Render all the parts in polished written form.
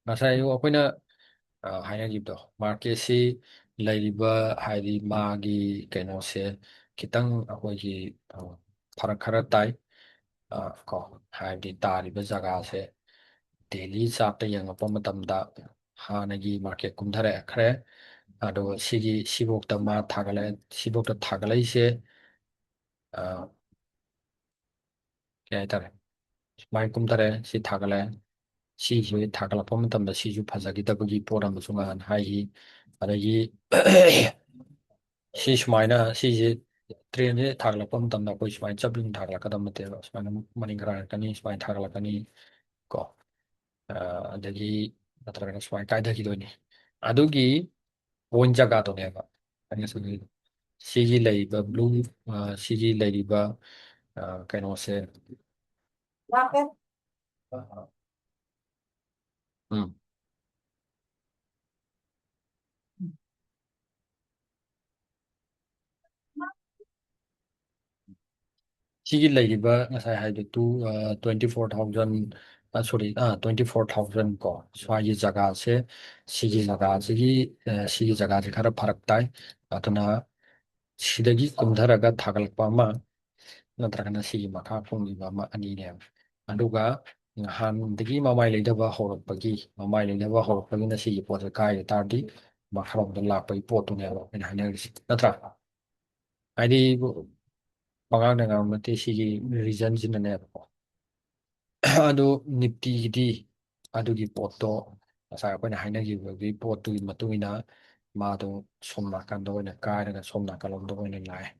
ꯉꯁꯥꯏ ꯑꯌꯨꯛ ꯑꯩꯈꯣꯏꯅ ꯍꯥꯏꯅꯈꯤꯕꯗꯣ ꯃꯥꯔꯀꯦꯠꯁꯤ ꯂꯩꯔꯤꯕ ꯍꯥꯏꯗꯤ ꯃꯥꯒꯤ ꯀꯩꯅꯣꯁꯦ ꯈꯤꯇꯪ ꯑꯩꯈꯣꯏꯒꯤ ꯐꯔꯛ ꯈꯔ ꯇꯥꯏ ꯀꯣ ꯍꯥꯏꯕꯗꯤ ꯇꯥꯔꯤꯕ ꯖꯒꯥꯁꯦ ꯗꯦꯂꯤ ꯆꯥꯔꯠꯇ ꯌꯦꯡꯉꯛꯄ ꯃꯇꯝꯗ ꯍꯥꯟꯅꯒꯤ ꯃꯥꯔꯀꯦꯠ ꯀꯨꯝꯊꯔꯛꯈ꯭ꯔꯦ ꯑꯗꯨꯒ ꯁꯤꯐꯧꯇ ꯃꯥ ꯊꯥꯒꯠꯂꯛꯑꯦ ꯁꯤꯐꯧꯇ ꯊꯥꯒꯠꯂꯛꯏꯁꯦ ꯀꯩ ꯍꯥꯏꯇꯥꯔꯦ ꯁꯨꯃꯥꯏꯅ ꯀꯨꯝꯊꯔꯛꯑꯦ ꯁꯤ ꯊꯥꯒꯠꯂꯛꯑꯦ ꯁꯤꯁꯦ ꯊꯥꯒꯠꯂꯛꯄ ꯃꯇꯝꯗ ꯁꯤꯁꯨ ꯐꯖꯈꯤꯗꯕꯒꯤ ꯄꯣꯠ ꯑꯃꯁꯨ ꯉꯍꯥꯟ ꯍꯥꯏꯈꯤ ꯑꯗꯒꯤ ꯁꯤ ꯁꯨꯃꯥꯏꯅ ꯁꯤꯁꯦ ꯇ꯭ꯔꯦꯟꯁꯦ ꯊꯥꯒꯠꯂꯛꯄ ꯃꯇꯝꯗ ꯑꯩꯈꯣꯏ ꯁꯨꯃꯥꯏꯅ ꯆꯞ ꯌꯨꯡ ꯊꯥꯒꯠꯂꯛꯀꯗꯕ ꯅꯠꯇꯦꯕ ꯁꯨꯃꯥꯏꯅ ꯃꯅꯤꯡ ꯈꯔꯥꯔꯛꯀꯅꯤ ꯁꯨꯃꯥꯏꯅ ꯊꯥꯒꯠꯂꯛꯀꯅꯤ ꯀꯣ ꯑꯗꯒꯤ ꯅꯠꯇ꯭ꯔꯒꯅ ꯁꯨꯃꯥꯏꯅ ꯀꯥꯏꯊꯈꯤꯗꯣꯏꯅꯤ ꯑꯗꯨꯒꯤ ꯄꯣꯏꯟ ꯖꯒꯥꯗꯨꯅꯦꯕ ꯑꯩꯅ ꯁꯤꯒꯤ ꯂꯩꯔꯤꯕ ꯕ꯭ꯂꯨ ꯁꯤꯒꯤ ꯂꯩꯔꯤꯕ ꯀꯩꯅꯣꯁꯦ ꯎꯝ ꯁꯤꯒꯤ ꯂꯩꯔꯤꯕ ꯉꯁꯥꯏ ꯍꯥꯏꯕꯗꯨ 24,000 ꯁꯣꯔꯤ 24,000 ꯀꯣ ꯁ꯭ꯋꯥꯏꯒꯤ ꯖꯒꯥꯁꯦ ꯁꯤꯒꯤ ꯖꯒꯥꯁꯤ ꯈꯔ ꯐꯔꯛ ꯇꯥꯏ ꯑꯗꯨꯅ ꯁꯤꯗꯒꯤ ꯀꯨꯝꯊꯔꯒ ꯊꯥꯒꯠꯂꯛꯄ ꯑꯃ ꯅꯠꯇ꯭ꯔꯒꯅ ꯁꯤꯒꯤ ꯃꯈꯥ ꯐꯣꯡꯈꯤꯕ ꯑꯃ ꯑꯅꯤꯅꯦꯕ ꯑꯗꯨꯒ ꯅꯍꯥꯟꯗꯒꯤ ꯃꯃꯥꯏ ꯂꯩꯅꯕ ꯍꯧꯔꯛꯄꯒꯤꯅ ꯁꯤꯒꯤ ꯄꯣꯠꯁꯦ ꯀꯥꯏꯔ ꯇꯥꯔꯗꯤ ꯃꯈꯥꯔꯣꯝꯗ ꯂꯥꯛꯄꯒꯤ ꯄꯣꯠꯇꯨꯅꯦꯕ ꯑꯩꯅ ꯍꯥꯏꯅꯔꯤꯁꯤ ꯅꯠꯇ꯭ꯔꯥ ꯍꯥꯏꯗꯤ ꯄꯉꯥꯡꯗ ꯉꯥꯡꯕ ꯅꯠꯇꯦ ꯁꯤꯒꯤ ꯔꯤꯖꯟꯁꯤꯅꯅꯦꯕꯀꯣ ꯑꯗꯨ ꯅꯤꯐꯇꯤꯒꯤꯗꯤ ꯑꯗꯨꯒꯤ ꯄꯣꯠꯇꯣ ꯉꯁꯥꯏ ꯑꯩꯈꯣꯏꯅ ꯍꯥꯏꯅꯈꯤꯕꯒꯤ ꯄꯣꯠꯇꯨꯒꯤ ꯃꯇꯨꯡ ꯏꯟꯅ ꯃꯥꯗꯣ ꯁꯣꯝ ꯅꯥꯀꯟꯗ ꯑꯣꯏꯅ ꯀꯥꯏꯔꯒ ꯁꯣꯝ ꯅꯥꯀꯜꯂꯣꯝꯗ ꯑꯣꯏꯅ ꯂꯥꯛꯑꯦ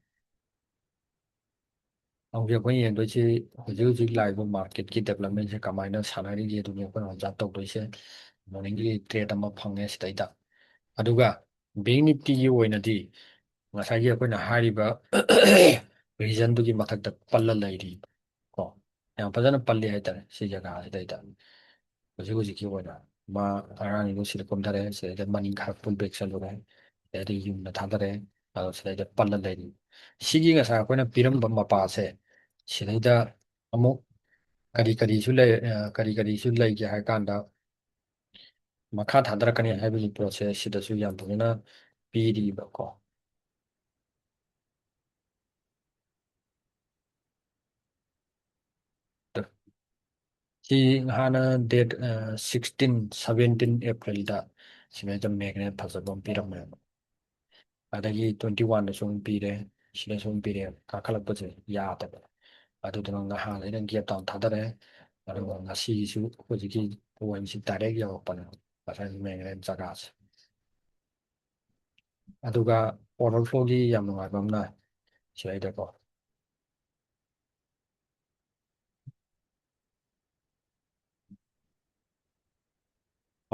ꯍꯧꯖꯤꯛ ꯑꯩꯈꯣꯏꯅ ꯌꯦꯡꯗꯣꯏꯁꯤ ꯍꯧꯖꯤꯛ ꯍꯧꯖꯤꯛ ꯂꯥꯛꯏꯕ ꯃꯥꯔꯀꯦꯠꯀꯤ ꯗꯦꯕꯂꯞꯃꯦꯟꯁꯦ ꯀꯃꯥꯏꯅ ꯁꯥꯟꯅꯔꯤꯒꯦ ꯑꯗꯨꯅꯤ ꯑꯩꯈꯣꯏꯅ ꯑꯣꯞꯖꯥꯞ ꯇꯧꯗꯣꯏꯁꯦ ꯃꯣꯔꯅꯤꯡꯒꯤ ꯇ꯭ꯔꯦꯠ ꯑꯃ ꯐꯪꯉꯦ ꯁꯤꯗꯩꯗ ꯑꯗꯨꯒ ꯕꯦꯡ ꯅꯤꯐꯇꯤꯒꯤ ꯑꯣꯏꯅꯗꯤ ꯉꯁꯥꯏꯒꯤ ꯑꯩꯈꯣꯏꯅ ꯍꯥꯏꯔꯤꯕ ꯔꯤꯖꯟꯗꯨꯒꯤ ꯃꯊꯛꯇ ꯄꯜꯂ ꯂꯩꯔꯤ ꯀꯣ ꯌꯥꯝ ꯐꯖꯅ ꯄꯜꯂꯤ ꯍꯥꯏꯇꯥꯔꯦ ꯁꯤ ꯖꯒꯥꯁꯤꯗꯩꯗ ꯍꯧꯖꯤꯛ ꯍꯧꯖꯤꯛꯀꯤ ꯑꯣꯏꯅ ꯃꯥ ꯉꯔꯥꯡꯒꯤꯗꯣ ꯁꯤꯗ ꯀꯨꯝꯊꯔꯦ ꯁꯤꯗꯩꯗ ꯃꯅꯤꯡ ꯈꯔ ꯄꯨꯜ ꯕꯦꯛ ꯆꯠꯂꯨꯔꯦ ꯁꯤꯗꯩꯗ ꯌꯨꯝꯗ ꯊꯥꯗꯔꯦ ꯑꯗꯣ ꯁꯤꯗꯩꯗ ꯄꯜꯂ ꯂꯩꯔꯤ ꯁꯤꯒꯤ ꯉꯁꯥꯏ ꯑꯩꯈꯣꯏꯅ ꯄꯤꯔꯝꯕ ꯃꯄꯥꯁꯦ ꯁꯤꯗꯩꯗ ꯑꯃꯨꯛ ꯀꯔꯤ ꯀꯔꯤꯁꯨ ꯂꯩꯒꯦ ꯍꯥꯏ ꯀꯥꯟꯗ ꯃꯈꯥ ꯊꯥꯗꯔꯛꯀꯅꯤ ꯍꯥꯏꯕꯒꯤ ꯄꯣꯠꯁꯦ ꯁꯤꯗꯁꯨ ꯌꯥꯝ ꯐꯖꯅ ꯄꯤꯔꯤꯕꯀꯣ ꯁꯤ ꯍꯥꯟꯅ ꯗꯦꯠ 16 17 ꯑꯦꯄ꯭ꯔꯤꯜꯗ ꯁꯤꯗꯩꯗ ꯃꯦꯒꯅꯦꯠ ꯐꯖꯕ ꯑꯃ ꯄꯤꯔꯝꯃꯦꯕ ꯑꯗꯒꯤ 21ꯗꯁꯨ ꯑꯃꯨꯛ ꯄꯤꯔꯦ ꯁꯤꯗꯁꯨ ꯑꯃꯨꯛ ꯄꯤꯔꯦ ꯀꯥꯈꯠꯂꯛꯄꯁꯦ ꯌꯥꯗꯕ ꯑꯗꯨꯗꯨꯅ ꯅꯍꯥꯟ ꯑꯩꯅ ꯒꯦꯞ ꯗꯥꯎꯟ ꯊꯥꯗꯔꯛꯑꯦ ꯑꯗꯨꯒ ꯉꯁꯤꯒꯤꯁꯨ ꯍꯧꯖꯤꯛꯀꯤ ꯄꯣꯏꯟꯁꯤ ꯗꯥꯏꯔꯦꯛ ꯌꯧꯔꯛꯄꯅꯦ ꯉꯁꯥꯏ ꯃꯦꯒꯅꯦꯠ ꯖꯒꯥꯁꯦ ꯑꯗꯨꯒ ꯑꯣꯔꯗꯔ ꯐ꯭ꯂꯣꯒꯤ ꯌꯥꯝ ꯅꯨꯡꯉꯥꯏꯕ ꯑꯃꯅ ꯁꯤꯗꯩꯗꯀꯣ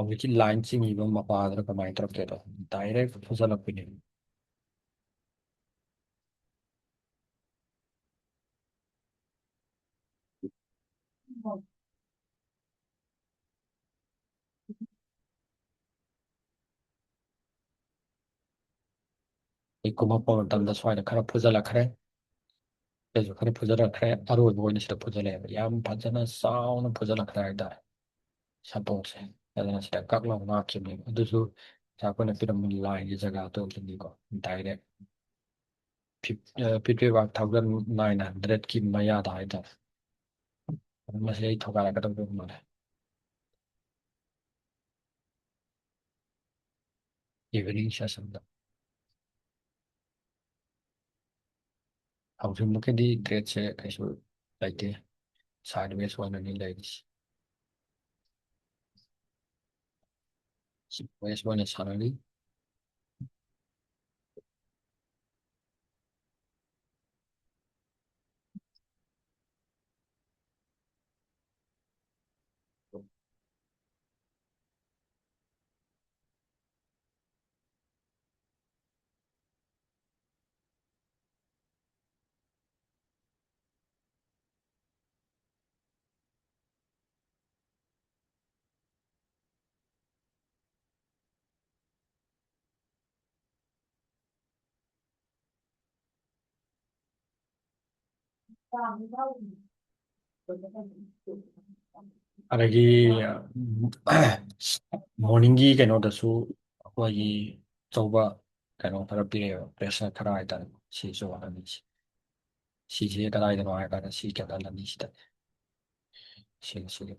ꯍꯧꯖꯤꯛꯀꯤ ꯂꯥꯏꯟ ꯆꯤꯡꯉꯤꯕ ꯃꯄꯥꯗꯨꯅ ꯀꯃꯥꯏꯅ ꯇꯧꯔꯛꯀꯦꯗꯣ ꯗꯥꯏꯔꯦꯛ ꯐꯖꯜꯂꯛꯄꯤꯅꯦ ꯑꯩ ꯀꯨꯝꯃꯛꯄ ꯃꯇꯝꯗ ꯁ꯭ꯋꯥꯏꯗ ꯈꯔ ꯐꯨꯖꯜꯂꯛꯈ꯭ꯔꯦ ꯁꯤꯗꯁꯨ ꯈꯔ ꯐꯨꯖꯜꯂꯛꯈ꯭ꯔꯦ ꯑꯔꯣꯏꯕ ꯑꯣꯏꯅ ꯁꯤꯗ ꯐꯨꯖꯜꯂꯛꯑꯦꯕ ꯌꯥꯝ ꯐꯖꯅ ꯆꯥꯎꯅ ꯐꯨꯖꯜꯂꯛꯈ꯭ꯔꯦ ꯍꯥꯏꯇꯥꯔꯦ ꯁꯄꯣꯔꯠꯁꯦ ꯑꯗꯨꯅ ꯁꯤꯗ ꯀꯛ ꯂꯥꯎ ꯉꯥꯛꯈꯤꯕꯅꯦꯕ ꯑꯗꯨꯁꯨ ꯑꯩꯈꯣꯏꯅ ꯄꯤꯔꯝꯕ ꯂꯥꯏꯟꯒꯤ ꯖꯒꯥꯗꯣ ꯑꯗꯨꯅꯤꯀꯣ ꯗꯥꯏꯔꯦꯛ 51,900ꯀꯤ ꯃꯌꯥꯗ ꯍꯥꯏꯇꯥꯔꯦ ꯃꯁꯤ ꯑꯩ ꯊꯨꯒꯥꯏꯔꯛꯀꯗꯕ ꯃꯥꯜꯂꯦ ꯏꯚꯤꯅꯤꯡ ꯁꯦꯁꯟꯗ ꯍꯧꯖꯤꯛꯃꯛꯀꯤꯗꯤ ꯇ꯭ꯔꯦꯠꯁꯦ ꯀꯩꯁꯨ ꯂꯩꯇꯦ ꯁꯥꯏꯠ ꯋꯦꯁ ꯑꯣꯏꯅꯅꯤ ꯂꯩꯔꯤꯁꯤ ꯋꯦꯁ ꯑꯣꯏꯅ ꯁꯥꯟꯅꯔꯤ ꯑꯗꯒꯤ ꯃꯣꯔꯅꯤꯡꯒꯤ ꯀꯩꯅꯣꯗꯁꯨ ꯑꯩꯈꯣꯏꯒꯤ ꯑꯆꯧꯕ ꯀꯩꯅꯣ ꯈꯔ ꯄꯤꯔꯛꯑꯦꯕ ꯄ꯭ꯔꯦꯁꯔ ꯈꯔ ꯍꯥꯏꯇꯥꯔꯦ ꯁꯤꯁꯨ ꯑꯅꯤꯁꯤ ꯁꯤꯁꯦ ꯀꯗꯥꯏꯗꯅꯣ ꯍꯥꯏꯔꯀꯥꯟꯗ ꯁꯤ ꯀꯦꯟꯗꯜ ꯑꯅꯤꯁꯤꯗ ꯁꯤꯒ ꯁꯤꯒ